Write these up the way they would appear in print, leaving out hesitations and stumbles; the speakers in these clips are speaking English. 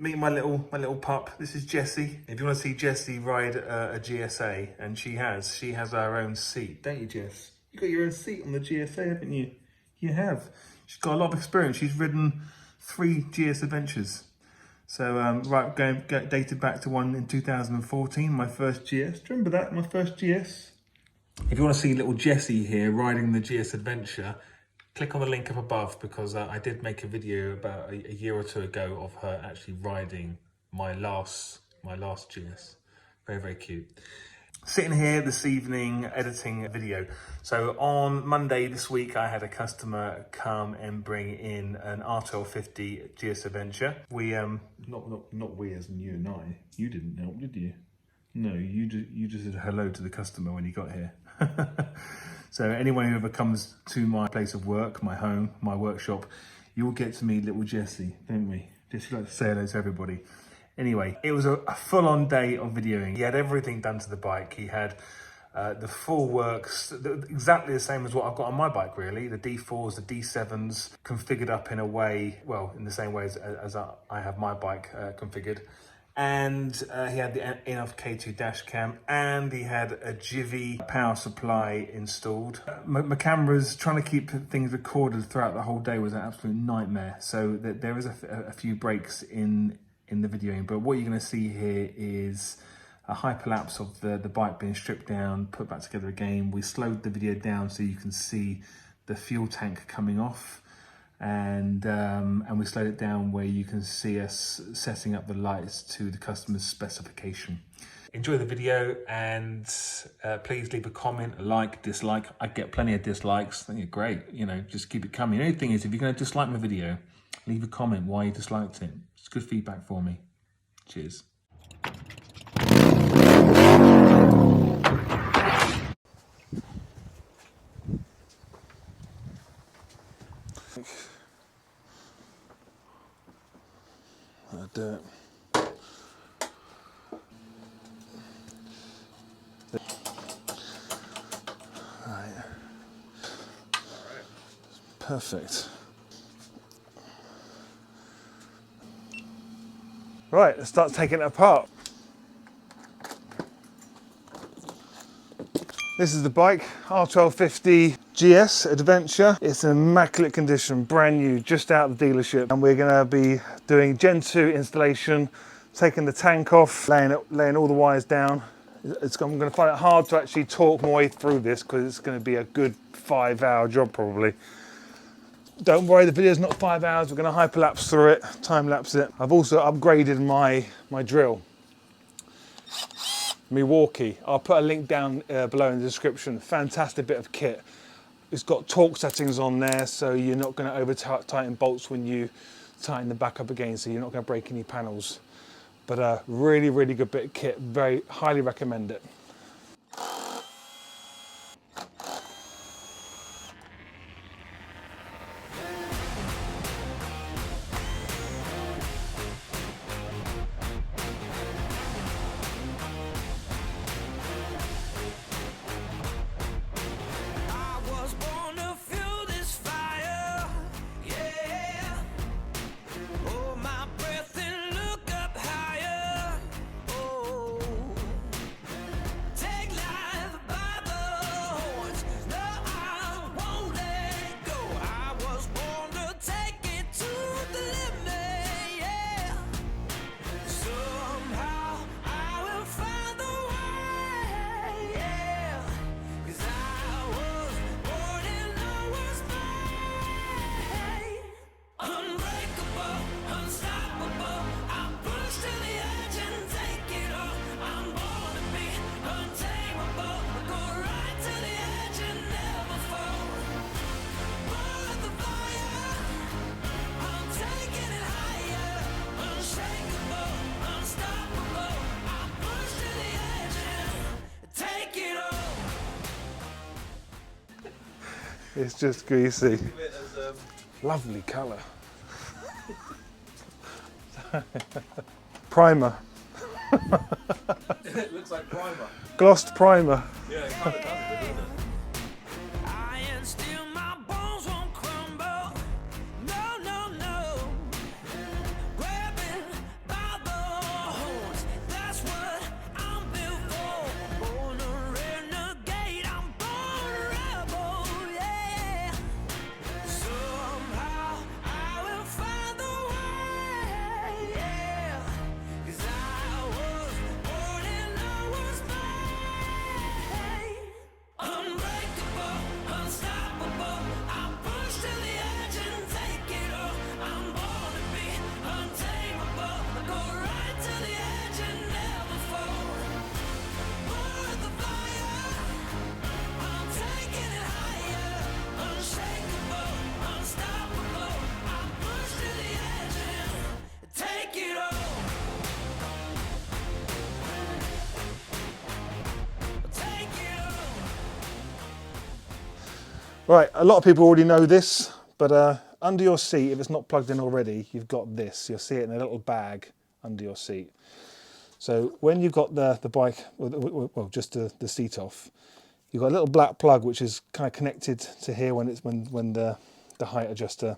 Meet my little pup. This is Jessie. If you want to see Jessie ride a GSA, and she has her own seat, don't you, Jess? You got your own seat on the GSA, haven't you? You have. She's got a lot of experience. She's ridden 3 GS Adventures. So right, dated back to one in 2014, my first GS. Do you remember that? My first GS. If you want to see little Jessie here riding the GS Adventure, click on the link up above, because I did make a video about a year or 2 ago of her actually riding my last GS. Very, very cute. Sitting here this evening editing a video. So on Monday this week, I had a customer come and bring in an R1250 GS Adventure. We not we as in you and I. You didn't help, did you? No, you just said hello to the customer when he got here. So anyone who ever comes to my place of work, my home, my workshop, you will get to meet little Jessie, don't we? Just like to say hello to everybody. Anyway, it was a full-on day of videoing. He had everything done to the bike. He had the full works, exactly the same as what I've got on my bike, really. The D4s, the D7s, configured up in a way, well, in the same way as I have my bike configured. And he had the Innovv K2 dash cam, and he had a Givi power supply installed. My cameras, trying to keep things recorded throughout the whole day was an absolute nightmare. So there is a few breaks in the videoing, but what you're going to see here is a hyperlapse of the bike being stripped down, put back together again. We slowed the video down so you can see the fuel tank coming off, and we slowed it down where you can see us setting up the lights to the customer's specification. Enjoy the video, and please leave a comment, a like, dislike. I get plenty of dislikes. I think it's great, you know, just keep it coming. The only thing is, if you're going to dislike my video, leave a comment why you disliked it. It's good feedback for me. Cheers. I'll do it. Right. Perfect. Right, let's start taking it apart. This is the bike, R1250 GS Adventure. It's in immaculate condition, brand new, just out of the dealership. And we're gonna be doing Gen 2 installation, taking the tank off, laying all the wires down. I'm gonna find it hard to actually talk my way through this because it's gonna be a good 5-hour job probably. Don't worry, the video's not 5 hours. We're going to hyperlapse through it, time lapse it. I've also upgraded my drill, Milwaukee. I'll put a link down below in the description. Fantastic bit of kit. It's got torque settings on there, so you're not going to over tighten bolts when you tighten the back up again, so you're not going to break any panels. But a really, really good bit of kit. Very highly recommend it. It's just greasy. Lovely colour. Primer. It looks like primer. Glossed primer. Yeah, it kind of does, doesn't it? No, no, no. Grabbing by Right, a lot of people already know this, but under your seat, if it's not plugged in already, you've got this. You'll see it in a little bag under your seat. So when you've got the bike, well, just the seat off, you've got a little black plug which is kind of connected to here when the height adjuster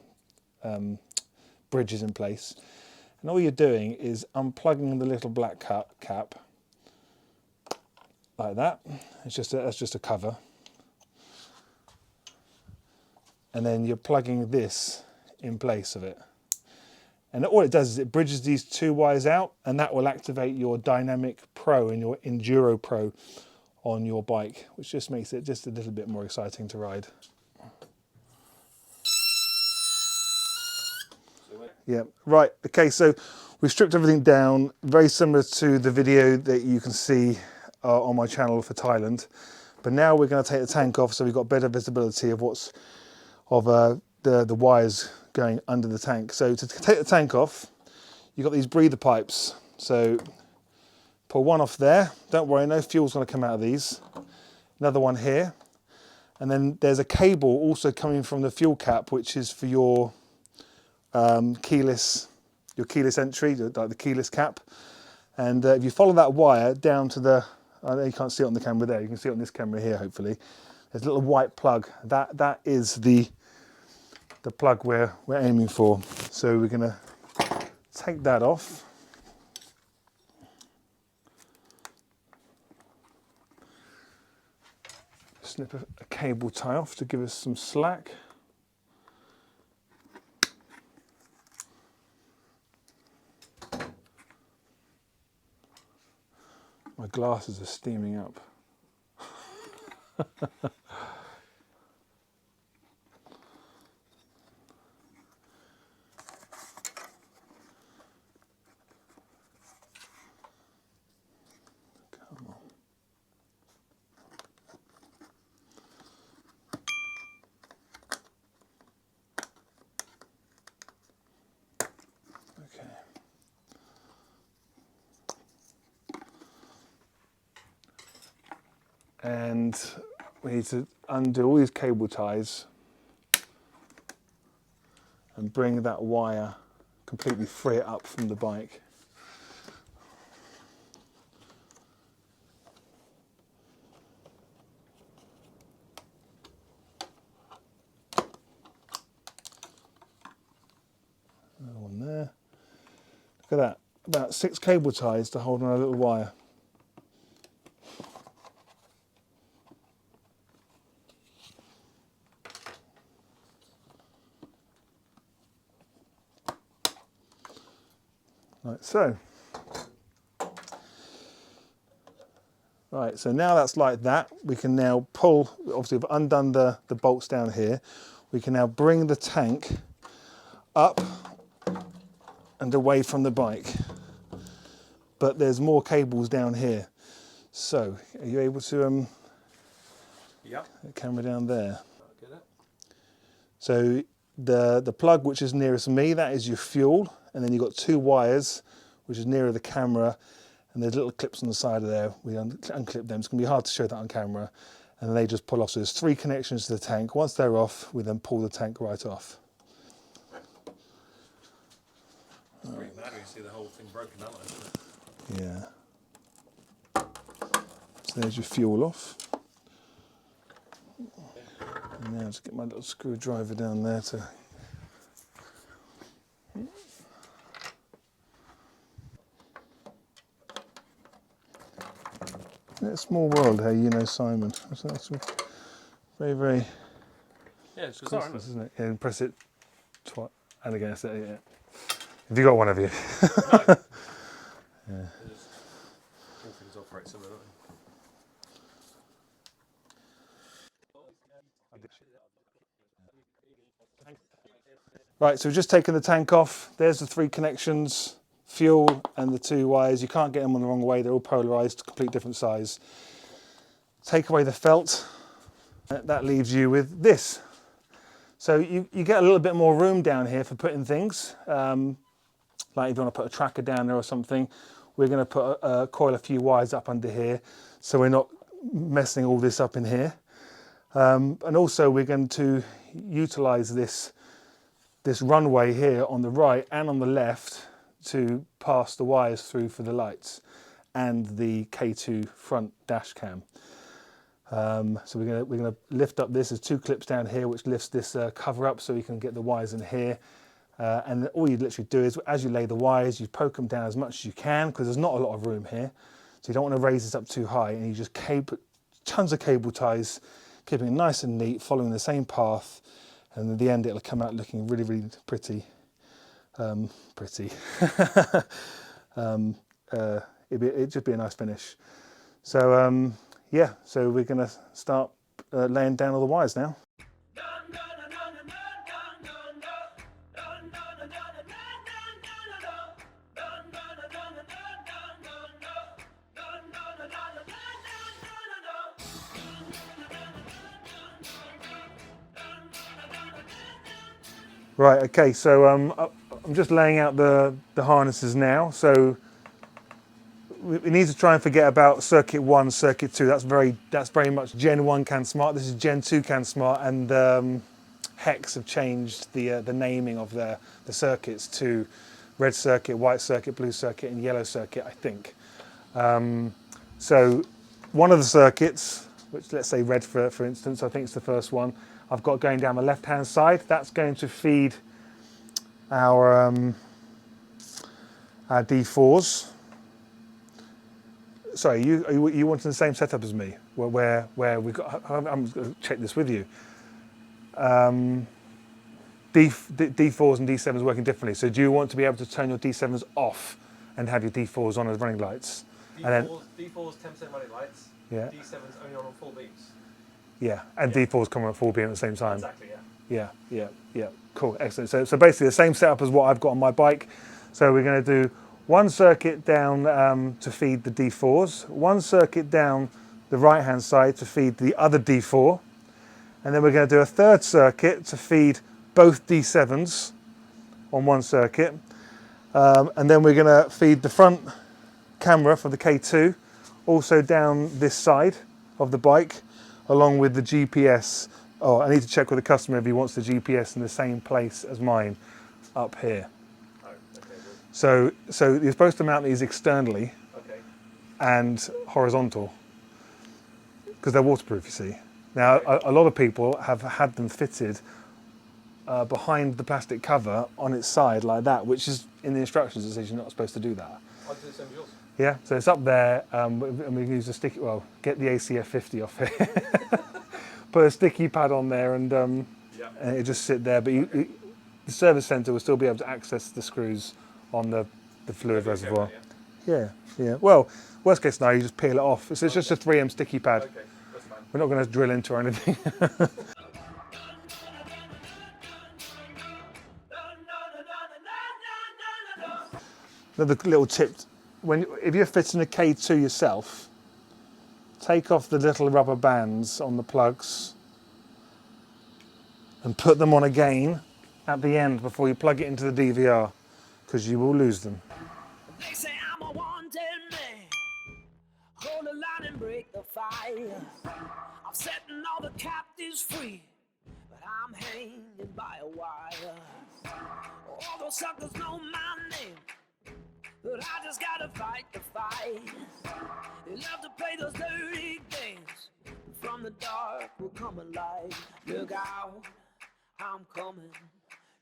bridge is in place. And all you're doing is unplugging the little black cap like that. That's just a cover. And then you're plugging this in place of it. And all it does is it bridges these two wires out, and that will activate your Dynamic Pro and your Enduro Pro on your bike, which just makes it just a little bit more exciting to ride. Yeah, right, okay, so we've stripped everything down, very similar to the video that you can see on my channel for Thailand. But now we're going to take the tank off so we've got better visibility of the wires going under the tank. So to take the tank off, you've got these breather pipes. So pull one off there. Don't worry, no fuel's going to come out of these. Another one here. And then there's a cable also coming from the fuel cap, which is for your keyless entry, like the keyless cap. And if you follow that wire down to the, I know you can't see it on the camera there, you can see it on this camera here hopefully. There's a little white plug. That is the plug we're aiming for. So we're going to take that off. Snip a cable tie off to give us some slack. My glasses are steaming up. And we need to undo all these cable ties and bring that wire, completely free it up from the bike. Another one there. Look at that, about 6 cable ties to hold on a little wire. Like so. Right, so now that's like that, we can now pull, obviously we've undone the bolts down here, we can now bring the tank up and away from the bike. But there's more cables down here. So, are you able to, Yep. the camera down there? Get it. So the plug which is nearest me, that is your fuel, and then you've got 2 wires which is nearer the camera, and there's little clips on the side of there. We unclip them. It's going to be hard to show that on camera, and then they just pull off. So there's 3 connections to the tank. Once they're off, we then pull the tank right off. It's pretty mad when you see the whole thing broken down like that, isn't it? Yeah. So there's your fuel off. And now just get my little screwdriver down there to. It's a small world, hey, you know Simon. That's very, very. Yeah, it's bizarre, isn't it? Yeah, and press it twice and again. So, yeah. Have you got one of you? No. Yeah. All things operate similar, don't they? Right, so we've just taken the tank off. There's the 3 connections, fuel and the 2 wires. You can't get them on the wrong way. They're all polarized, complete different size. Take away the felt. That leaves you with this. So you get a little bit more room down here for putting things. Like if you want to put a tracker down there or something, we're going to coil a few wires up under here, so we're not messing all this up in here. And also we're going to utilize this runway here on the right and on the left to pass the wires through for the lights and the K2 front dash cam. So we're gonna lift up this. There's 2 clips down here which lifts this cover up so you can get the wires in here. And all you literally do is, as you lay the wires, you poke them down as much as you can because there's not a lot of room here. So you don't want to raise this up too high, and you just tons of cable ties, keeping it nice and neat, following the same path. And at the end, it'll come out looking really, really pretty. It'd just be a nice finish. So yeah, so we're going to start laying down all the wires now. Right, okay, so I'm just laying out the harnesses now. So we need to try and forget about circuit 1, circuit 2. That's very much Gen 1 CAN Smart. This is Gen 2 CAN Smart, and Hex have changed the naming of the circuits to red circuit, white circuit, blue circuit, and yellow circuit, I think. So one of the circuits, which let's say red for instance, I think it's the first one, I've got going down the left-hand side. That's going to feed our D4s. Sorry, you wanted the same setup as me, where we got. I'm going to check this with you. D4s and D7s working differently. So do you want to be able to turn your D7s off and have your D4s on as running lights? D4s 10% running lights. Yeah. D7s only on full beams. Yeah, and D4s come on at full beam at the same time. Exactly, yeah. Yeah. Cool, excellent. So basically the same setup as what I've got on my bike. So we're going to do one circuit down to feed the D4s, one circuit down the right-hand side to feed the other D4, and then we're going to do a third circuit to feed both D7s on one circuit, and then we're going to feed the front camera for the K2 also down this side of the bike, along with the GPS. Oh, I need to check with the customer if he wants the GPS in the same place as mine up here. Oh, okay, So you're supposed to mount these externally okay. and horizontal because they're waterproof, you see. Now, a lot of people have had them fitted behind the plastic cover on its side like that, which is in the instructions it says you're not supposed to do that. I'll do the same as yours. Yeah, so it's up there, and we can use a sticky, well, get the ACF 50 off here. Put a sticky pad on there and it just sit there, but the service centre will still be able to access the screws on the fluid reservoir. Yeah. Well, worst case scenario, you just peel it off. It's just a 3M sticky pad. Okay, that's fine. We're not going to drill into or anything. Another little tip, if you're fitting a K2 yourself, take off the little rubber bands on the plugs and put them on again at the end before you plug it into the DVR, because you will lose them. They say I'm a wanted man. Hold the line and break the fire. I'm setting all the captives free, but I'm hanging by a wire. All those suckers know my name, but I just gotta fight the fight. They love to play those dirty games. From the dark will come a light. Look out, I'm coming.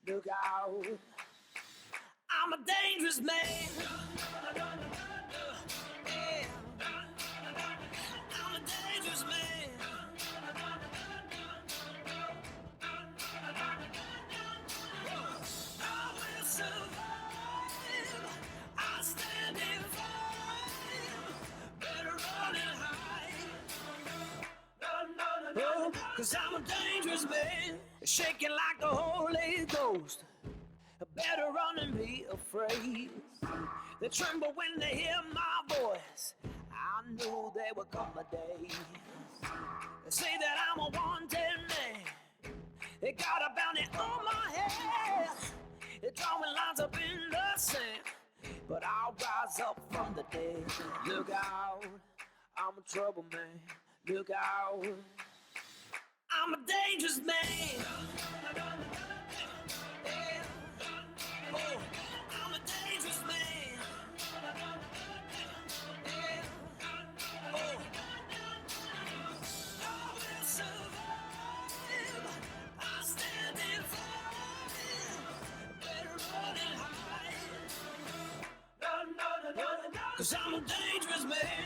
Look out, I'm a dangerous man. Yeah. I'm a dangerous man. I will survive. I stand and fight. Better run and hide. Oh, 'cause I'm a dangerous man. Shaking like the Holy Ghost. Better run and be afraid. They tremble when they hear my voice. I knew there would come a day. They say that I'm a wanted man. They got a bounty on my head. They're drawing lines up in the sand. But I'll rise up from the dead. Look out, I'm a trouble man. Look out, I'm a dangerous man. Yeah. Oh, I'm a dangerous man. Yeah. Oh, I will survive. I stand and fight. Better run and hide. Cause I'm a dangerous man.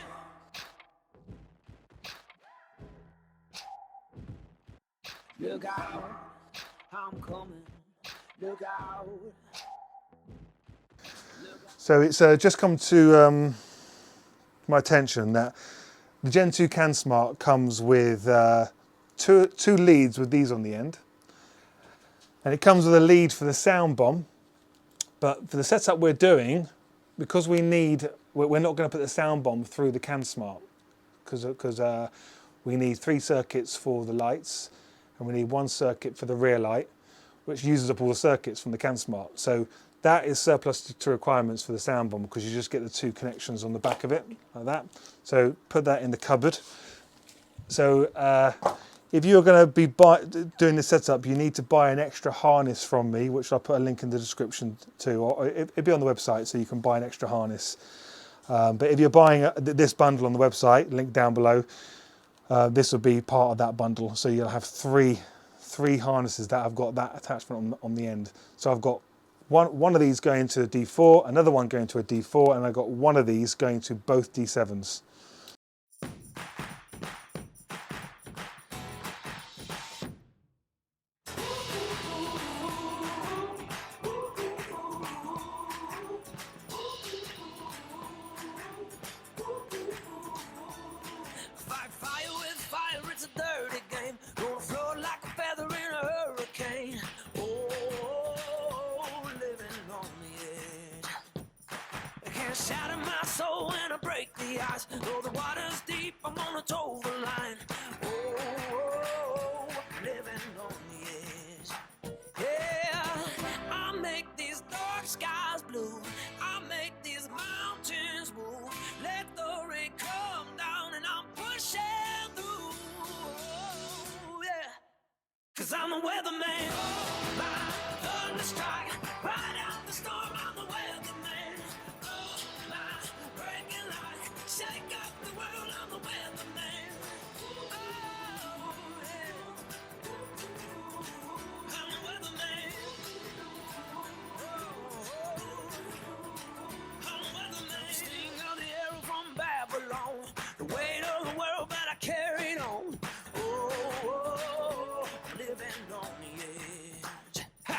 Look out, I'm coming. Look out. So it's just come to my attention that the Gen 2 CanSmart comes with two leads with these on the end. And it comes with a lead for the sound bomb. But for the setup we're doing, because we're not going to put the sound bomb through the CanSmart, because we need 3 circuits for the lights, and we need 1 circuit for the rear light, which uses up all the circuits from the CanSmart. So that is surplus to requirements for the sound bomb, because you just get the 2 connections on the back of it, like that. So put that in the cupboard. So if you're going to be doing the setup, you need to buy an extra harness from me, which I'll put a link in the description to, or it'll be on the website, so you can buy an extra harness. But if you're buying this bundle on the website, link down below, this will be part of that bundle. So you'll have three harnesses that have got that attachment on the end. So I've got one of these going to a D4, another one going to a D4, and I've got one of these going to both D7s. Fight fire with fire, it's a dirty game. Gonna float like a feather in a hurricane. Oh, living on the edge. I can't shatter my soul when I break the ice. Though the water's deep, I'm on a toe the line. Oh, living on the edge. Yeah, I make these dark skies blue. I make these mountains move. Let the rain come down and I'm pushing through. Yeah, cause I'm a weatherman. My thunder strike, ride out the storm. I'm the weatherman. Oh, my breaking light, shake up the world. I'm the weatherman. Oh, yeah. I'm the weatherman. I'm the weatherman. Sting of the arrow from Babylon. The weight of the world, but I carried on. Oh, living on the edge. Ha!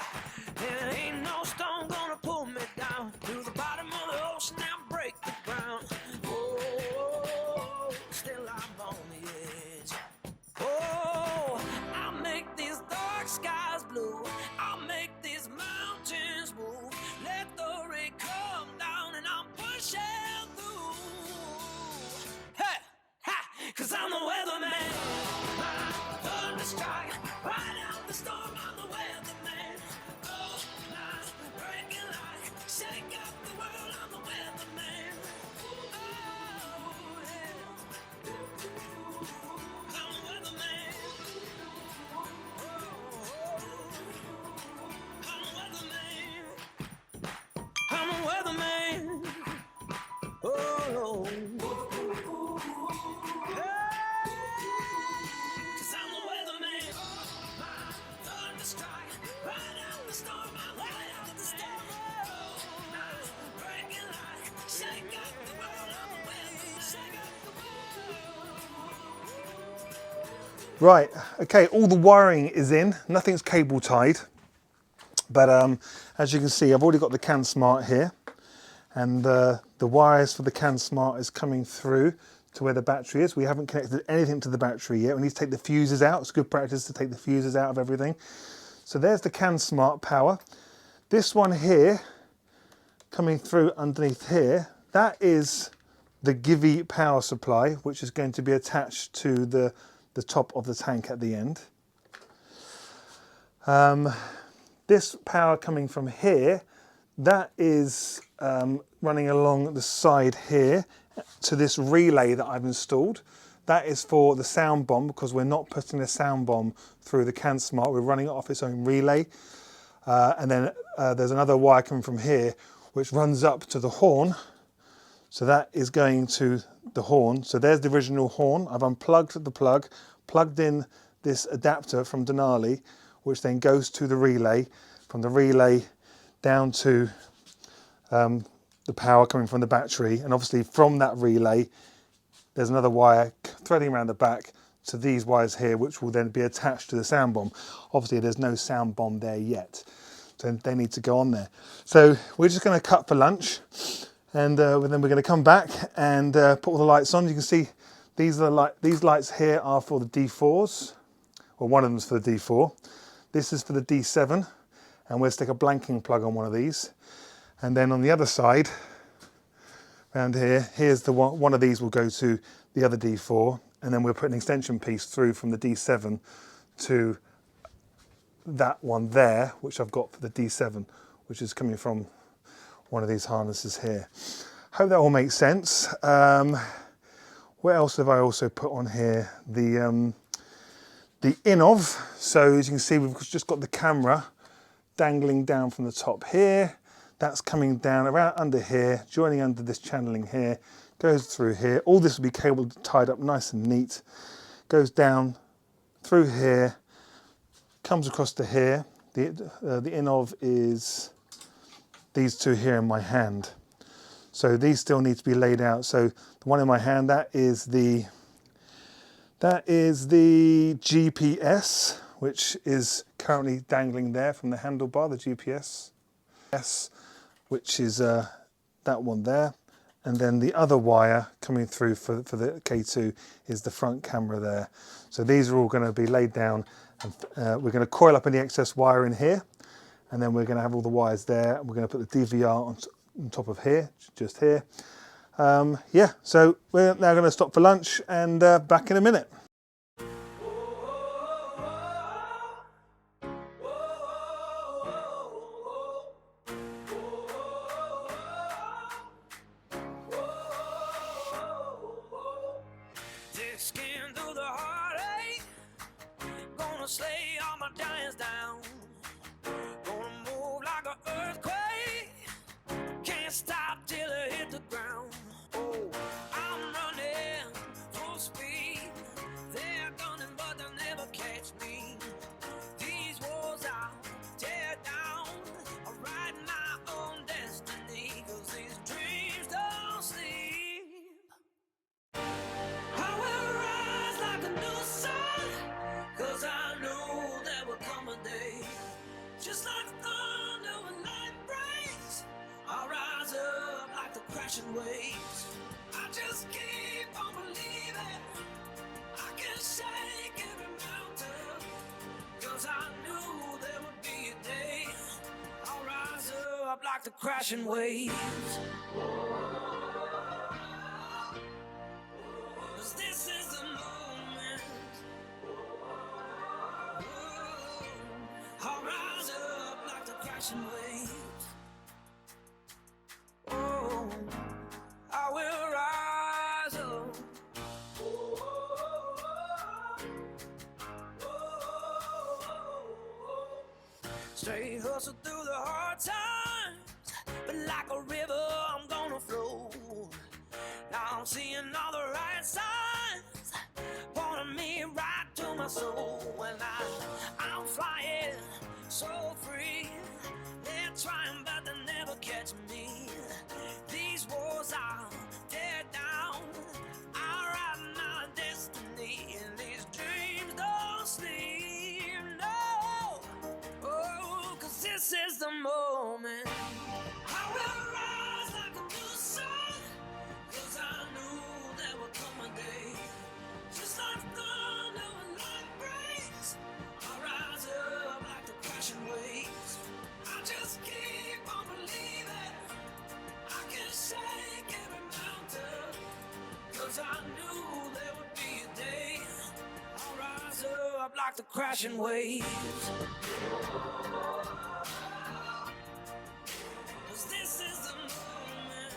There ain't no stone gonna pull me down to the bottom of the ocean and break the ground. Oh, still I'm on the edge. Oh, I'll make these dark skies blue. I'll make these mountains move. Let the rain come down and I'm pushing through. Hey, ha, cause I'm the weatherman. My thunder strike, ride out the storm. I'm the weatherman. Oh, my breaking light, shake up the world. I'm the weatherman. Oh, yeah. I'm the weatherman. I'm a weatherman. Oh, cause I'm the weatherman. My thunder strike, ride out the storm. I'm ride out the storm. Oh, my breaking light, shake up the world. I'm the weatherman. Shake up the world. Right, okay, all the wiring is in, nothing's cable tied. But as you can see, I've already got the CanSmart here, and the wires for the CanSmart is coming through to where the battery is. We haven't connected anything to the battery yet. We need to take the fuses out. It's good practice to take the fuses out of everything. So there's the CanSmart power. This one here, coming through underneath here, that is the Givi power supply, which is going to be attached to the top of the tank at the end. This power coming from here, that is running along the side here to this relay that I've installed. That is for the sound bomb, because we're not putting the sound bomb through the Can Smart. We're running it off its own relay. And then there's another wire coming from here, which runs up to the horn. So that is going to the horn. So there's the original horn. I've unplugged the plug, plugged in this adapter from Denali, which then goes to the relay. From the relay down to the power coming from the battery. And obviously from that relay, there's another wire threading around the back to these wires here, which will then be attached to the sound bomb. Obviously there's no sound bomb there yet, so they need to go on there. So we're just going to cut for lunch, and then we're going to come back and put all the lights on. You can see these lights here are for the D4s, or one of them is for the D4. This is for the D7, and we'll stick a blanking plug on one of these. And then on the other side, around here, here's the one of these will go to the other D4, and then we'll put an extension piece through from the D7 to that one there, which I've got for the D7, which is coming from one of these harnesses here. Hope that all makes sense. What else have I also put on here? The Innovv. So as you can see, we've just got the camera dangling down from the top here. That's coming down around under here, joining under this channeling here, goes through here. All this will be cabled, tied up nice and neat. Goes down through here, comes across to here. The Innovv is these two here in my hand. So these still need to be laid out. So the one in my hand, that is the GPS, which is currently dangling there from the handlebar, the GPS. Which is that one there, and then the other wire coming through for the K2 is the front camera there. So these are all going to be laid down, and we're going to coil up any excess wire in here, and then we're going to have all the wires there. We're going to put the DVR on top of here, just here. Yeah, so we're now going to stop for lunch, and back in a minute. Skin through the heartache, gonna slay all my giants down, gonna move like an earthquake, can't stop till I hit the ground. Oh, I'm running full speed, they're gunning but they'll never catch me. These walls I'll tear down, I'll write my own destiny, 'cause these dreams don't sleep. I will rise like a new sun, 'cause I know there will come a day, just like thunder when light breaks, I'll rise up like the crashing waves. I just keep on believing, I can shake every mountain, 'cause I knew there would be a day, I'll rise up like the crashing waves. 'Cause this is the moment, I'll rise up like the crashing waves. Oh, I will rise up. Straight hustle through the hard times, but like a river I'm gonna flow. Now I'm seeing all the right signs, pointing me right to my soul. When I'm flying so free, they're trying but they'll never catch me. These walls I'll tear down, I'll write my destiny, and these dreams don't sleep, no. Oh, 'cause this is the moment, I will rise like a new sun, 'cause I knew there would come a day, just like thunder when light breaks, I'll rise up like the crashing waves. I just keep on believing, I can shake every mountain, 'cause I knew there would be a day, I'll rise up like the crashing waves. 'Cause this is the moment,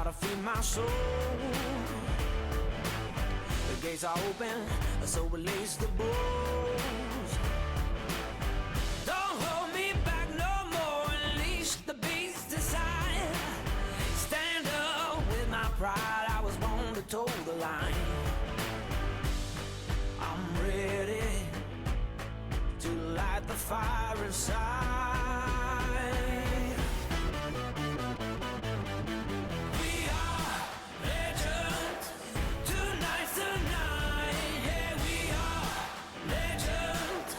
gotta feed my soul. The gates are open, so release the bulls. Don't hold me back no more, unleash the beast inside. Stand up with my pride, I was born to toe the line. I'm ready to light the fire inside. We are legends, tonight's the night. Yeah, we are legends,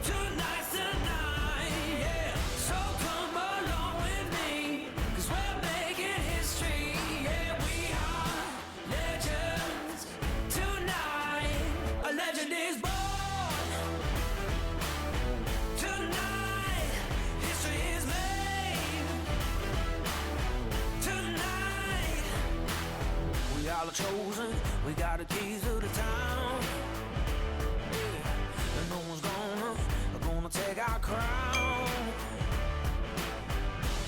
tonight's the night. Yeah, so come along with me, 'cause we're making history. Yeah, we are legends tonight. A legend is born. Tonight, history is made. Tonight, we are the chosen. We got the keys to the town. Yeah. And no one's gonna take our crown.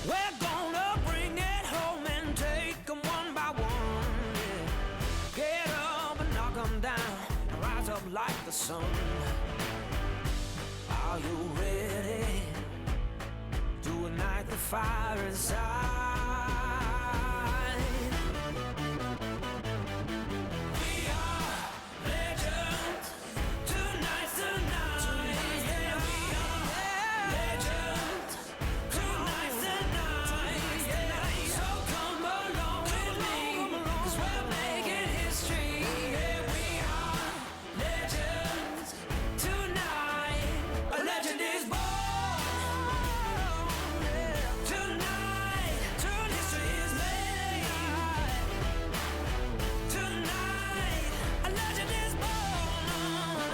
We're gonna bring it home and take them one by one. Yeah. Get up and knock them down and rise up like the sun. Are you ready to ignite the fire inside? We are legends, tonight's the night. Yeah, we are legends, tonight's the night. Yeah, so come along with me, 'cause we're making history. Yeah, we are legends tonight. A legend is born. Tonight, history is made. Tonight, a legend is born.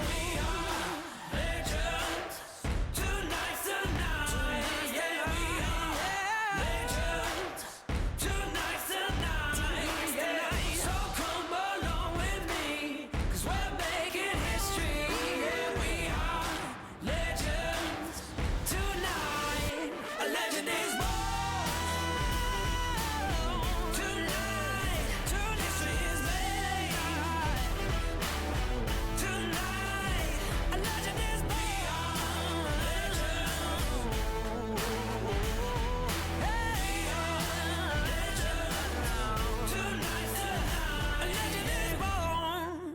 We are legends, tonight's the night. Yeah, we are legends, tonight's the night. Yeah, so come along with me, 'cause we're making history. Yeah, we are legends tonight. A legend is born. Tonight, history is made. Tonight, a legend is born. Hey, tonight's the night. A legend is born.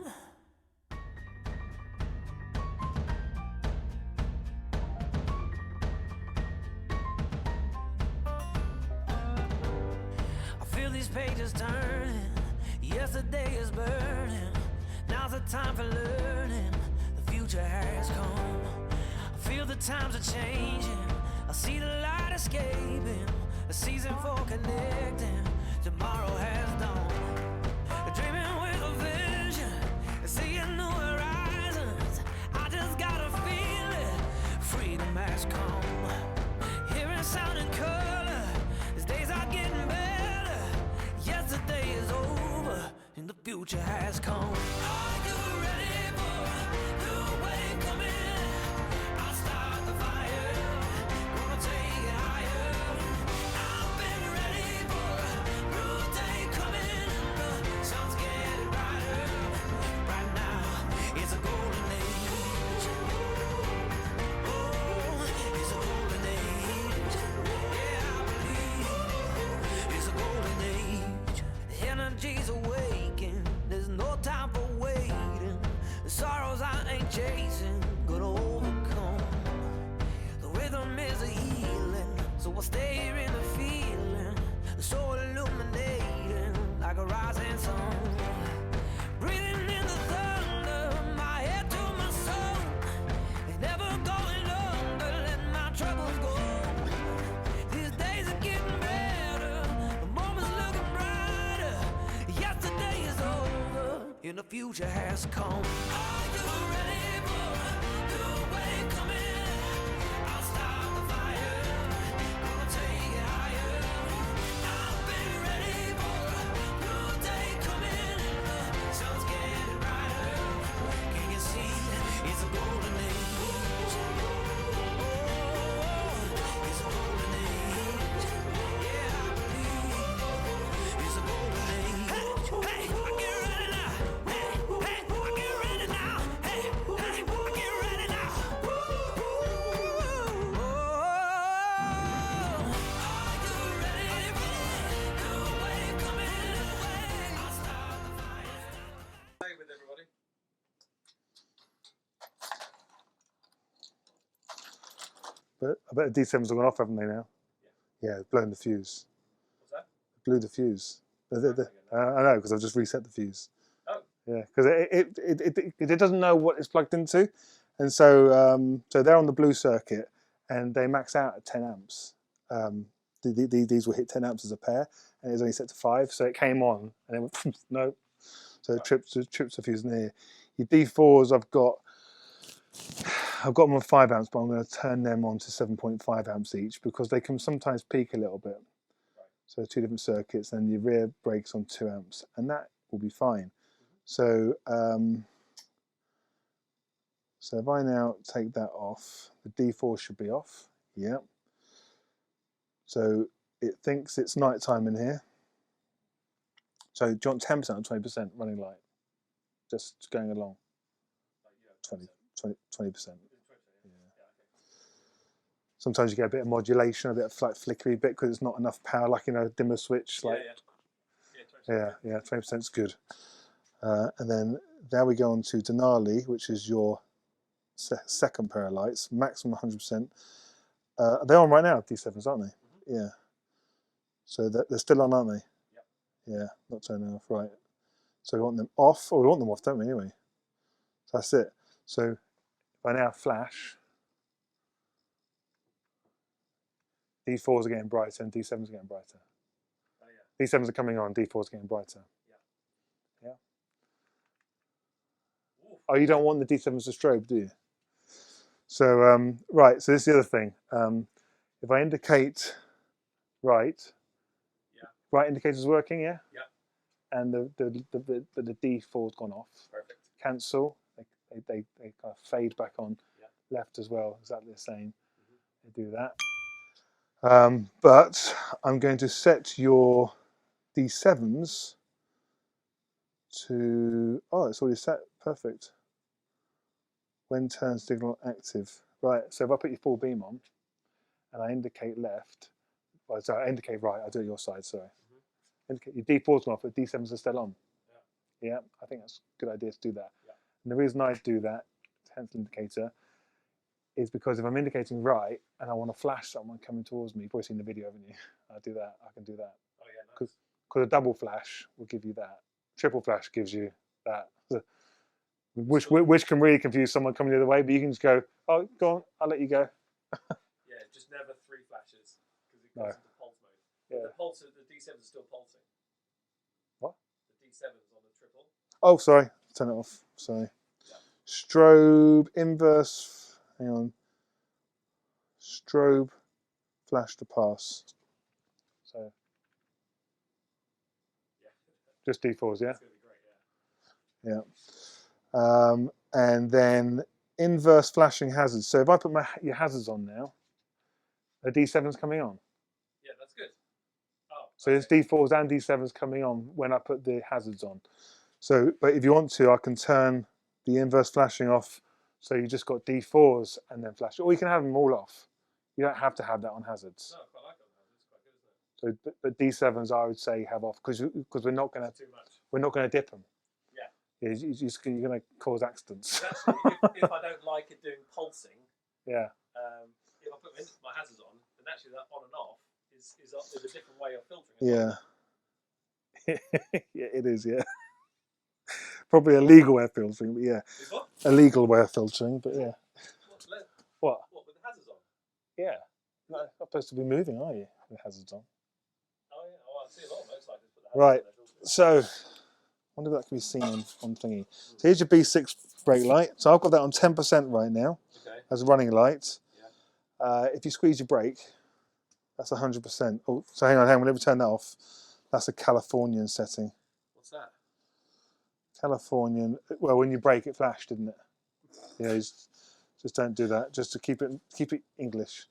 I feel these pages turning. Yesterday is burning. Now's the time for learning. The future has come. I feel the times are changing. I see the light escaping. A season for connecting. Tomorrow has dawned. Dreaming with a vision. Seeing new horizons. I just gotta feel it. Freedom has come. Hearing sound and color. These days are getting better. Yesterday is over and the future has come. Are you ready for the wave coming? I'll start the fire. Gonna take it higher. I've been ready for a new day coming. The sun's getting brighter. Right now, it's a golden age. Oh, it's a golden age. Yeah, I believe it's a golden age. The energy's awakened. There's no time for waiting. The sorrows I ain't chasing, gonna overcome. The rhythm is a healing, so I stay here in the feeling. So illuminating, like a rising sun. Breathing in the thunder, my head to my soul. It's never going under, let my troubles go. These days are getting better, the moment's looking brighter. Yesterday is over, and the future has come. Are you ready for the wave coming? I'll start the fire. But I bet the D7s have gone off, haven't they now? Yeah, blown the fuse. What's that? Blew the fuse. I know, because I've just reset the fuse. Oh. Yeah, because it doesn't know what it's plugged into, and so so they're on the blue circuit, and they max out at 10 amps. These will hit 10 amps as a pair, and it was only set to 5, so it came on, and it went no. So it trips the fuse in here. Your D4s, I've got them on 5 amps, but I'm going to turn them on to 7.5 amps each because they can sometimes peak a little bit. So 2 different circuits, and your rear brakes on 2 amps, and that will be fine. So so if I now take that off, the D4 should be off. Yeah. So it thinks it's night time in here. So do you want 10% or 20% running light? Just going along. 20%. Yeah. Sometimes you get a bit of modulation, a bit of like flickery bit because it's not enough power, like dimmer switch. Like, yeah, 20% is good. And then there we go on to Denali, which is your second pair of lights, maximum 100%. They're on right now, D7s, aren't they? Yeah. So they're still on, aren't they? Yeah, not turning off, right. So we want them off, or we want them off, don't we, anyway? So that's it. So if I now flash, D4s are getting brighter and D7s are getting brighter. Oh, yeah. D7s are coming on, D4s are getting brighter. Yeah. Oh, you don't want the D7s to strobe, do you? So, right, so this is the other thing. If I indicate right, right indicator's working, yeah? Yeah. And the D4's gone off. Perfect. Cancel, they kind of fade back on. Left as well, exactly the same. They do that. But I'm going to set your D7s to, oh, it's already set, perfect. When turn signal active. Right, so if I put your full beam on and I indicate left, well, sorry, I indicate right, I'll do it your side, sorry. Indicate your D4's gone off, but D7s are still on. Yeah, I think that's a good idea to do that. And the reason I do that, potential indicator, is because if I'm indicating right and I want to flash someone coming towards me, you've probably seen the video, haven't you? I do that, I can do that. Oh, yeah, nice. Because a double flash will give you that. Triple flash gives you that. Which can really confuse someone coming the other way, but you can just go, oh, go on, I'll let you go. Yeah, just never 3 flashes because it goes into pulse mode. Yeah. The D7 is still pulsing. What? The D7 is on the triple. Oh, sorry, turn it off. Sorry. Yeah. Strobe, inverse, hang on. Strobe, flash to pass. So, just D4s, yeah? That's going to be great, Yeah. And then inverse flashing hazards. So if I put your hazards on now, the D7's coming on. Yeah, that's good. Oh, so it's D4s and D7s coming on when I put the hazards on. So, but if you want to, I can turn the inverse flashing off. So you just got D4s and then flash. Or you can have them all off. You don't have to have that on hazards. No, I quite like it on hazards. It's quite good, isn't it? So, but D7s, I would say have off because we're not going to dip them. Yeah, you're going to cause accidents. Actually, if I don't like it doing pulsing, yeah. If I put my hazards on, then actually that on and off is a different way of filtering. Yeah. Yeah, it is. Yeah. Probably a legal way of filtering, but yeah. Is what? A legal way of filtering, but yeah. What? What with the hazards on? Yeah. No, not supposed to be moving, are you? With hazards on. Oh yeah. Oh, I see a lot of motorcycles put the hazards right. on. So. I wonder if that can be seen on thingy. So here's your B6 brake light. So I've got that on 10% right now as a running light. Yeah. If you squeeze your brake, that's 100%. Oh, so hang on, let me turn that off. That's a Californian setting. What's that? Californian. Well, when you brake, it flashed, didn't it? Yeah, just don't do that. Just to keep it English.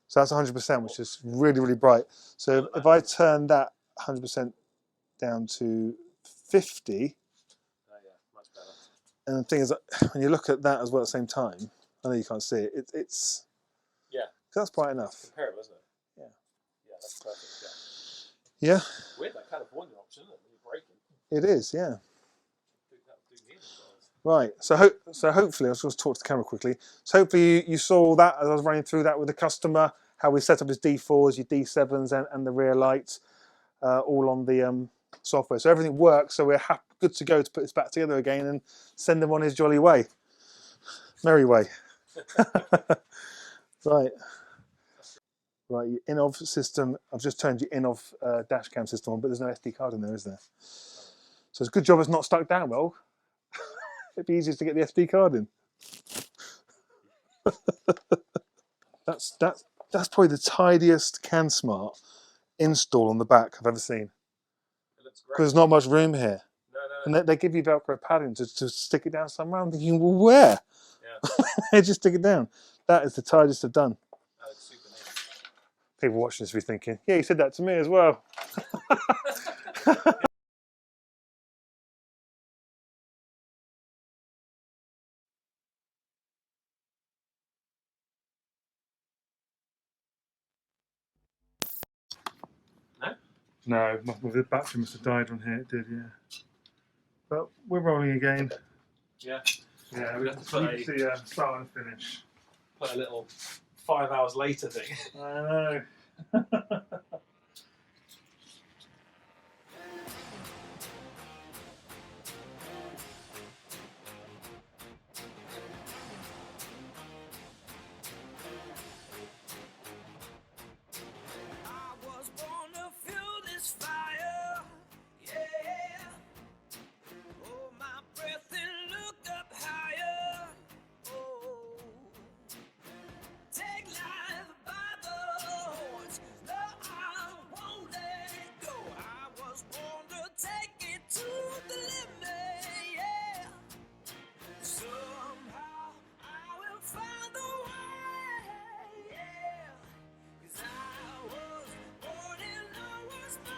So that's 100%, which is really, really bright. So if I turn that 100% down to 50. Oh, yeah, much better. And the thing is, when you look at that as well at the same time, I know you can't see it. It's that's bright enough. It's comparable, isn't it? Yeah. Yeah, that's perfect. Yeah. Yeah. Weird that California option, isn't it? When you're braking. It is, yeah. Right, so hopefully, I was going to talk to the camera quickly. So hopefully you saw that as I was running through that with the customer, how we set up his D4s, your D7s and the rear lights, all on the software. So everything works, so we're good to go to put this back together again and send him on his jolly way. Merry way. Right. Right, your Innovv system, I've just turned your Innovv dash cam system on, but there's no SD card in there, is there? So it's a good job it's not stuck down well. It'd be easiest to get the SD card in. That's probably the tidiest CanSmart install on the back I've ever seen. It looks great. Because there's not much room here. No. And they give you Velcro padding to stick it down somewhere. I'm thinking, well, where? Yeah. They just stick it down. That is the tidiest I've done. That looks super neat. People watching this will be thinking, yeah, you said that to me as well. No, the battery must have died on here. It did, yeah. But we're rolling again. Yeah. Yeah, we have to put see a start and finish. Put a little 5 hours later thing. I know. I was born to fuel this fire, yeah. Hold my breath and look up higher. Oh, take life by the horns. No, I won't let it go. I was born to take it to the limit, yeah. Somehow I will find the way, yeah. 'Cause I was born in lover's bay.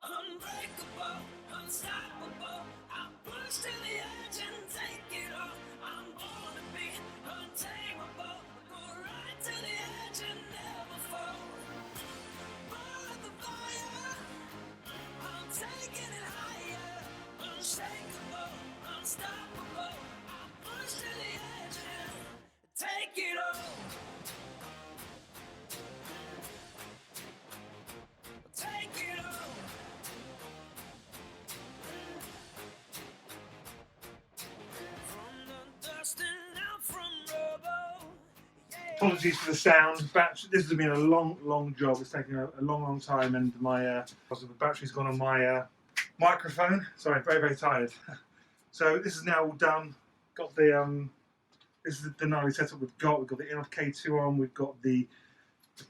Unbreakable, unstoppable. I push to the edge and take it all. I'm born to be untamable. Go right to the edge and never fall. Born the fire, I'm taking it higher. Unshakable, unstoppable. I push to the edge and take it all. Take it all. From the dust and out from rubble. Yeah. Apologies for the sound. This has been a long job. It's taken a long time, and my the battery's gone on my microphone. Sorry, very tired. So this is now all done. Got the this is the Denali setup we've got. We've got the Innovv K2 on. We've got the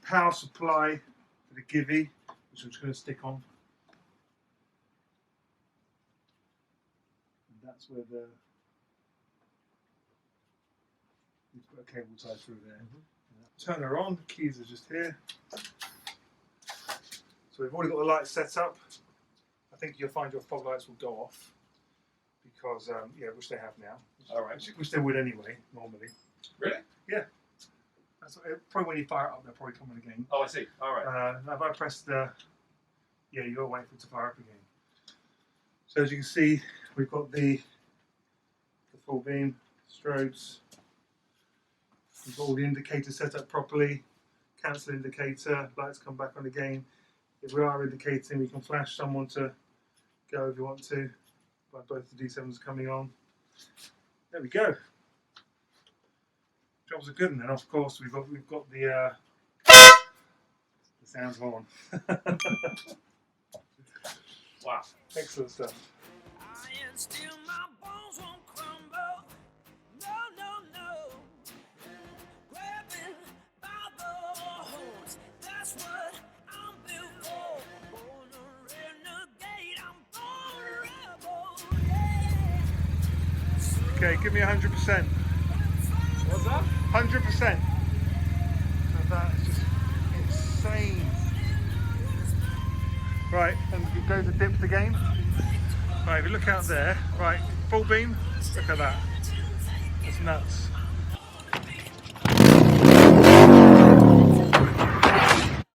power supply for the Givi, which I'm just going to stick on. And that's where we've got a cable tied through there. Turn her on, the keys are just here. So we've already got the lights set up. I think you'll find your fog lights will go off because, yeah, which they have now. All right. Which they would anyway, normally. Really? Yeah. That's probably when you fire it up, they'll probably come on again. Oh, I see. All right. Now if I press the, yeah, you'll wait for it to fire up again. So as you can see, we've got the full beam, strobes. We've got all the indicators set up properly. Cancel indicator, lights come back on again. If we are indicating, we can flash someone to go if you want to. By both the D7s coming on. There we go. Jobs are good, and then of course we've got the sound horn. Wow. Excellent stuff. Iron steel, my bones won't crumble. No. Grabbing by the horns, that's what I'm built for. Born a renegade, I'm born a rebel, yeah. Okay, give me 100%. What's that? 100%. So that is just insane. Right, and we go to dipped again. Right, if you look out there, right, full beam, look at that. That's nuts.